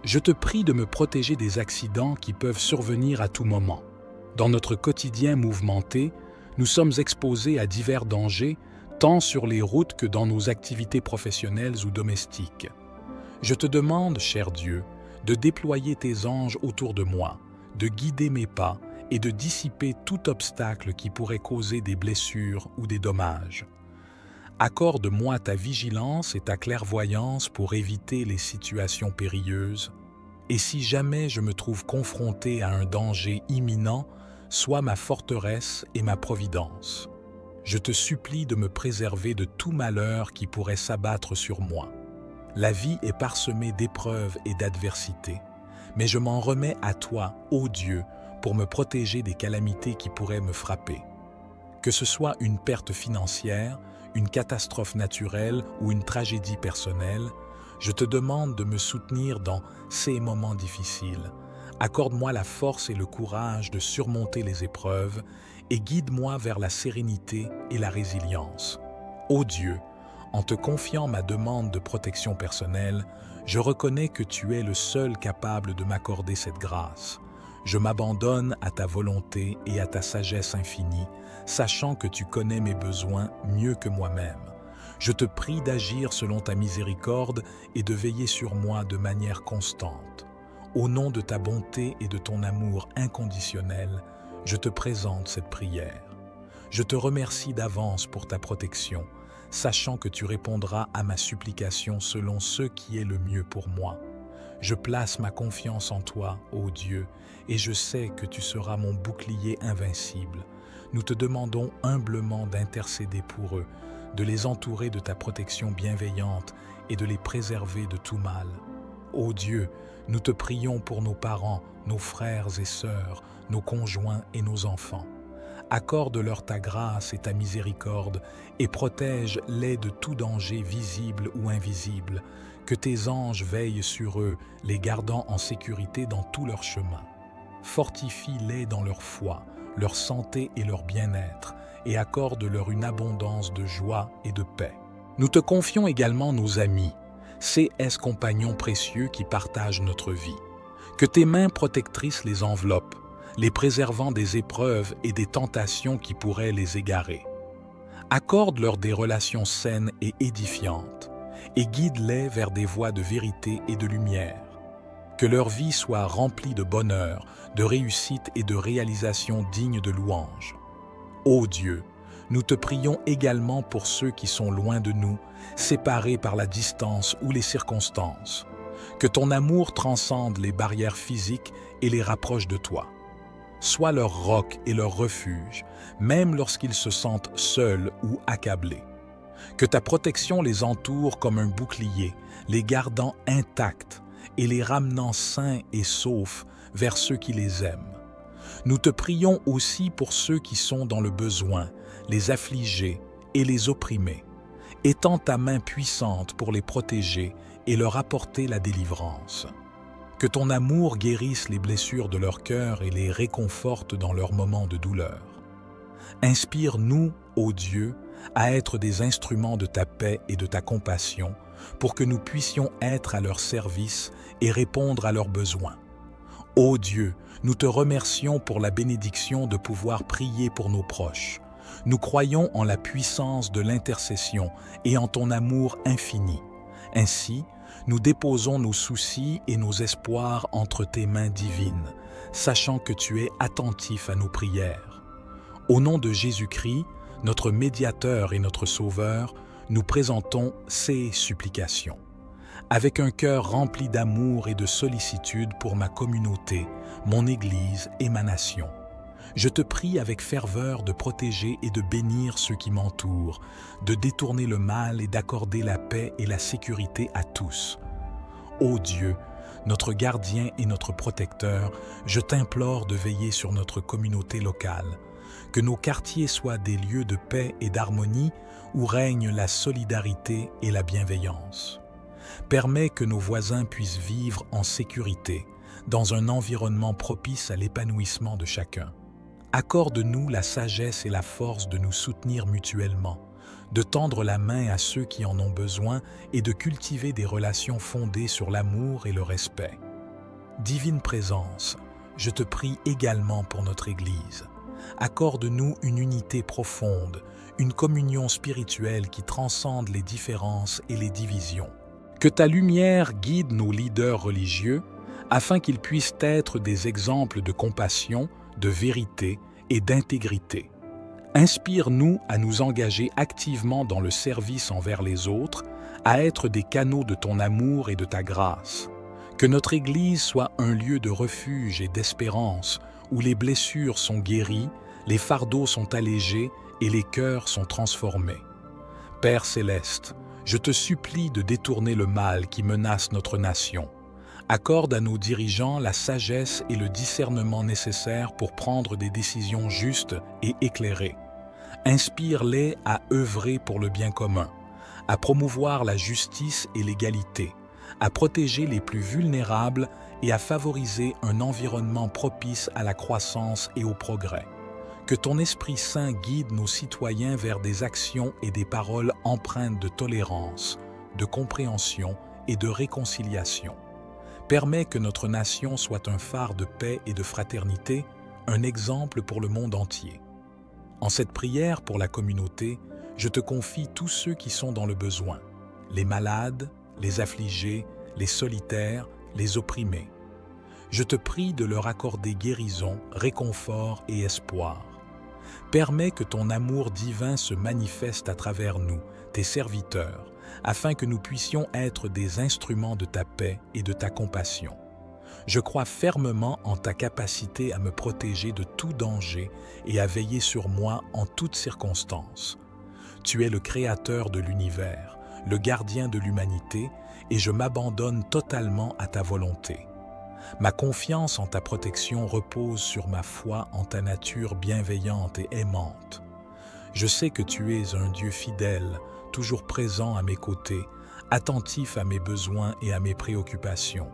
Je te prie de me protéger des accidents qui peuvent survenir à tout moment. Dans notre quotidien mouvementé, nous sommes exposés à divers dangers, tant sur les routes que dans nos activités professionnelles ou domestiques. Je te demande, cher Dieu, de déployer tes anges autour de moi, de guider mes pas et de dissiper tout obstacle qui pourrait causer des blessures ou des dommages. Accorde-moi ta vigilance et ta clairvoyance pour éviter les situations périlleuses. Et si jamais je me trouve confronté à un danger imminent, sois ma forteresse et ma providence. Je te supplie de me préserver de tout malheur qui pourrait s'abattre sur moi. La vie est parsemée d'épreuves et d'adversités, mais je m'en remets à toi, ô Dieu, pour me protéger des calamités qui pourraient me frapper. Que ce soit une perte financière, une catastrophe naturelle ou une tragédie personnelle, je te demande de me soutenir dans ces moments difficiles. Accorde-moi la force et le courage de surmonter les épreuves et guide-moi vers la sérénité et la résilience. Ô Dieu, en te confiant ma demande de protection personnelle, je reconnais que tu es le seul capable de m'accorder cette grâce. Je m'abandonne à ta volonté et à ta sagesse infinie, sachant que tu connais mes besoins mieux que moi-même. Je te prie d'agir selon ta miséricorde et de veiller sur moi de manière constante. Au nom de ta bonté et de ton amour inconditionnel, je te présente cette prière. Je te remercie d'avance pour ta protection, sachant que tu répondras à ma supplication selon ce qui est le mieux pour moi. Je place ma confiance en toi, ô Dieu, et je sais que tu seras mon bouclier invincible. Nous te demandons humblement d'intercéder pour eux, de les entourer de ta protection bienveillante et de les préserver de tout mal. Ô Dieu, nous te prions pour nos parents, nos frères et sœurs, nos conjoints et nos enfants. Accorde-leur ta grâce et ta miséricorde et protège-les de tout danger visible ou invisible. Que tes anges veillent sur eux, les gardant en sécurité dans tout leur chemin. Fortifie-les dans leur foi, leur santé et leur bien-être, et accorde-leur une abondance de joie et de paix. Nous te confions également nos amis, ces compagnons précieux qui partagent notre vie. Que tes mains protectrices les enveloppent, les préservant des épreuves et des tentations qui pourraient les égarer. Accorde-leur des relations saines et édifiantes, et guide-les vers des voies de vérité et de lumière. Que leur vie soit remplie de bonheur, de réussite et de réalisation dignes de louange. Ô Dieu, nous te prions également pour ceux qui sont loin de nous, séparés par la distance ou les circonstances. Que ton amour transcende les barrières physiques et les rapproche de toi. Sois leur roc et leur refuge, même lorsqu'ils se sentent seuls ou accablés. Que ta protection les entoure comme un bouclier, les gardant intacts et les ramenant sains et saufs vers ceux qui les aiment. Nous te prions aussi pour ceux qui sont dans le besoin, les affligés et les opprimés. Étends ta main puissante pour les protéger et leur apporter la délivrance. Que ton amour guérisse les blessures de leur cœur et les réconforte dans leurs moments de douleur. Inspire-nous, ô Dieu, à être des instruments de ta paix et de ta compassion pour que nous puissions être à leur service et répondre à leurs besoins. Ô Dieu, nous te remercions pour la bénédiction de pouvoir prier pour nos proches. Nous croyons en la puissance de l'intercession et en ton amour infini. Ainsi, nous déposons nos soucis et nos espoirs entre tes mains divines, sachant que tu es attentif à nos prières. Au nom de Jésus-Christ, notre médiateur et notre sauveur, nous présentons ces supplications. Avec un cœur rempli d'amour et de sollicitude pour ma communauté, mon Église et ma nation, je te prie avec ferveur de protéger et de bénir ceux qui m'entourent, de détourner le mal et d'accorder la paix et la sécurité à tous. Ô Dieu, notre gardien et notre protecteur, je t'implore de veiller sur notre communauté locale, que nos quartiers soient des lieux de paix et d'harmonie où règne la solidarité et la bienveillance. Permets que nos voisins puissent vivre en sécurité, dans un environnement propice à l'épanouissement de chacun. Accorde-nous la sagesse et la force de nous soutenir mutuellement, de tendre la main à ceux qui en ont besoin et de cultiver des relations fondées sur l'amour et le respect. Divine Présence, je te prie également pour notre Église. Accorde-nous une unité profonde, une communion spirituelle qui transcende les différences et les divisions. Que ta lumière guide nos leaders religieux afin qu'ils puissent être des exemples de compassion, de vérité et d'intégrité. Inspire-nous à nous engager activement dans le service envers les autres, à être des canaux de ton amour et de ta grâce. Que notre Église soit un lieu de refuge et d'espérance où les blessures sont guéries, les fardeaux sont allégés et les cœurs sont transformés. Père céleste, je te supplie de détourner le mal qui menace notre nation. Accorde à nos dirigeants la sagesse et le discernement nécessaires pour prendre des décisions justes et éclairées. Inspire-les à œuvrer pour le bien commun, à promouvoir la justice et l'égalité, à protéger les plus vulnérables et à favoriser un environnement propice à la croissance et au progrès. Que ton Esprit Saint guide nos citoyens vers des actions et des paroles empreintes de tolérance, de compréhension et de réconciliation. Permets que notre nation soit un phare de paix et de fraternité, un exemple pour le monde entier. En cette prière pour la communauté, je te confie tous ceux qui sont dans le besoin, les malades, les affligés, les solitaires, les opprimés. Je te prie de leur accorder guérison, réconfort et espoir. Permets que ton amour divin se manifeste à travers nous, tes serviteurs, afin que nous puissions être des instruments de ta paix et de ta compassion. Je crois fermement en ta capacité à me protéger de tout danger et à veiller sur moi en toutes circonstances. Tu es le créateur de l'univers, le gardien de l'humanité, et je m'abandonne totalement à ta volonté. Ma confiance en ta protection repose sur ma foi en ta nature bienveillante et aimante. Je sais que tu es un Dieu fidèle, toujours présent à mes côtés, attentif à mes besoins et à mes préoccupations.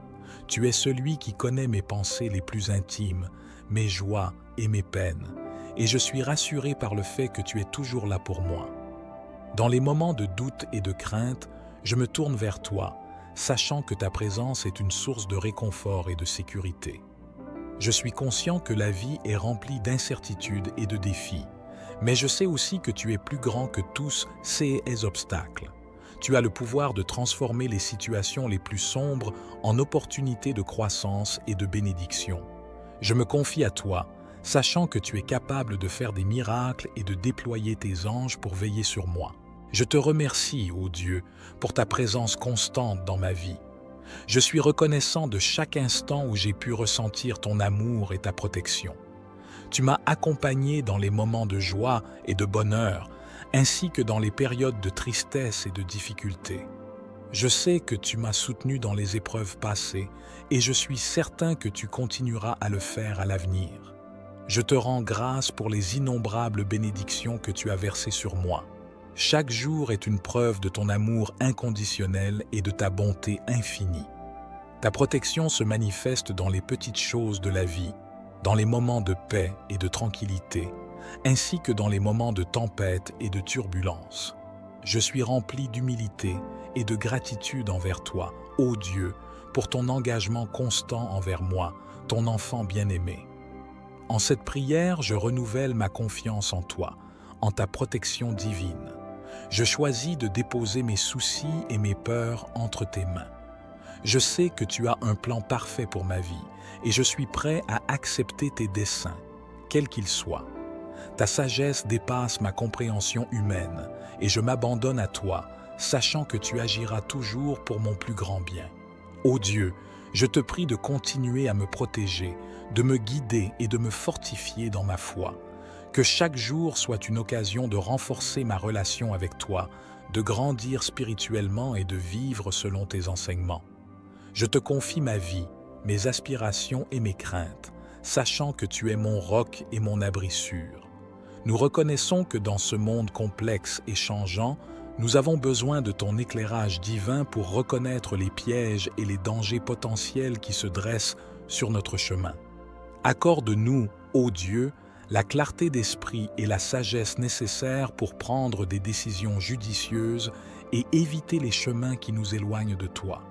Tu es celui qui connaît mes pensées les plus intimes, mes joies et mes peines, et je suis rassuré par le fait que tu es toujours là pour moi. Dans les moments de doute et de crainte, je me tourne vers toi, sachant que ta présence est une source de réconfort et de sécurité. Je suis conscient que la vie est remplie d'incertitudes et de défis, mais je sais aussi que tu es plus grand que tous ces obstacles. Tu as le pouvoir de transformer les situations les plus sombres en opportunités de croissance et de bénédiction. Je me confie à toi, sachant que tu es capable de faire des miracles et de déployer tes anges pour veiller sur moi. Je te remercie, ô Dieu, pour ta présence constante dans ma vie. Je suis reconnaissant de chaque instant où j'ai pu ressentir ton amour et ta protection. Tu m'as accompagné dans les moments de joie et de bonheur, ainsi que dans les périodes de tristesse et de difficulté. Je sais que tu m'as soutenu dans les épreuves passées et je suis certain que tu continueras à le faire à l'avenir. Je te rends grâce pour les innombrables bénédictions que tu as versées sur moi. Chaque jour est une preuve de ton amour inconditionnel et de ta bonté infinie. Ta protection se manifeste dans les petites choses de la vie, dans les moments de paix et de tranquillité, ainsi que dans les moments de tempête et de turbulence. Je suis rempli d'humilité et de gratitude envers toi, ô Dieu, pour ton engagement constant envers moi, ton enfant bien-aimé. En cette prière, je renouvelle ma confiance en toi, en ta protection divine. Je choisis de déposer mes soucis et mes peurs entre tes mains. Je sais que tu as un plan parfait pour ma vie et je suis prêt à accepter tes desseins, quels qu'ils soient. Ta sagesse dépasse ma compréhension humaine et je m'abandonne à toi, sachant que tu agiras toujours pour mon plus grand bien. Ô Dieu, je te prie de continuer à me protéger, de me guider et de me fortifier dans ma foi. Que chaque jour soit une occasion de renforcer ma relation avec toi, de grandir spirituellement et de vivre selon tes enseignements. Je te confie ma vie, mes aspirations et mes craintes, sachant que tu es mon roc et mon abri sûr. Nous reconnaissons que dans ce monde complexe et changeant, nous avons besoin de ton éclairage divin pour reconnaître les pièges et les dangers potentiels qui se dressent sur notre chemin. Accorde-nous, ô Dieu, la clarté d'esprit et la sagesse nécessaires pour prendre des décisions judicieuses et éviter les chemins qui nous éloignent de toi.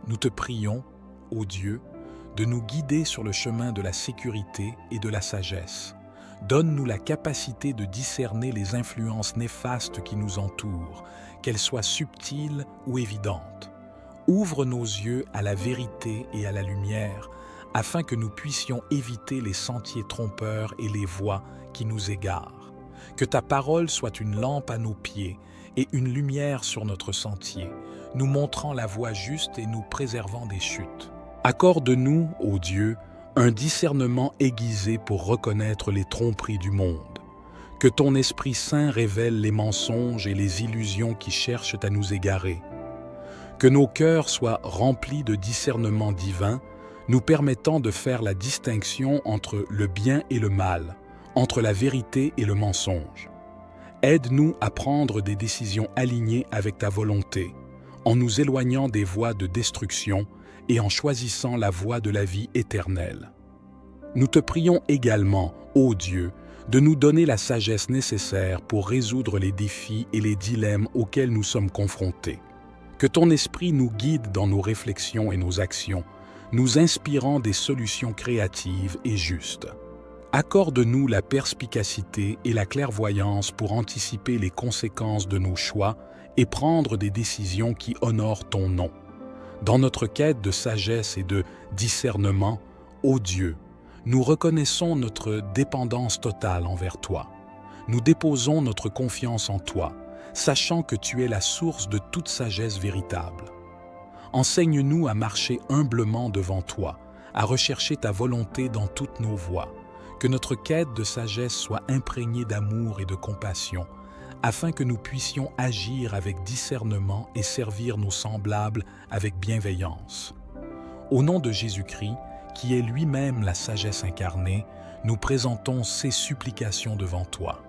Nous te prions, ô Dieu, de nous guider sur le chemin de la sécurité et de la sagesse. Donne-nous la capacité de discerner les influences néfastes qui nous entourent, qu'elles soient subtiles ou évidentes. Ouvre nos yeux à la vérité et à la lumière, afin que nous puissions éviter les sentiers trompeurs et les voies qui nous égarent. Que ta parole soit une lampe à nos pieds et une lumière sur notre sentier, nous montrant la voie juste et nous préservant des chutes. Accorde-nous, ô Dieu, un discernement aiguisé pour reconnaître les tromperies du monde. Que ton Esprit Saint révèle les mensonges et les illusions qui cherchent à nous égarer. Que nos cœurs soient remplis de discernement divin, nous permettant de faire la distinction entre le bien et le mal, entre la vérité et le mensonge. Aide-nous à prendre des décisions alignées avec ta volonté, en nous éloignant des voies de destruction et en choisissant la voie de la vie éternelle. Nous te prions également, ô Dieu, de nous donner la sagesse nécessaire pour résoudre les défis et les dilemmes auxquels nous sommes confrontés. Que ton esprit nous guide dans nos réflexions et nos actions, nous inspirant des solutions créatives et justes. Accorde-nous la perspicacité et la clairvoyance pour anticiper les conséquences de nos choix et prendre des décisions qui honorent ton nom. Dans notre quête de sagesse et de discernement, ô Dieu, nous reconnaissons notre dépendance totale envers toi. Nous déposons notre confiance en toi, sachant que tu es la source de toute sagesse véritable. Enseigne-nous à marcher humblement devant toi, à rechercher ta volonté dans toutes nos voies, que notre quête de sagesse soit imprégnée d'amour et de compassion, afin que nous puissions agir avec discernement et servir nos semblables avec bienveillance. Au nom de Jésus-Christ, qui est lui-même la sagesse incarnée, nous présentons ces supplications devant toi.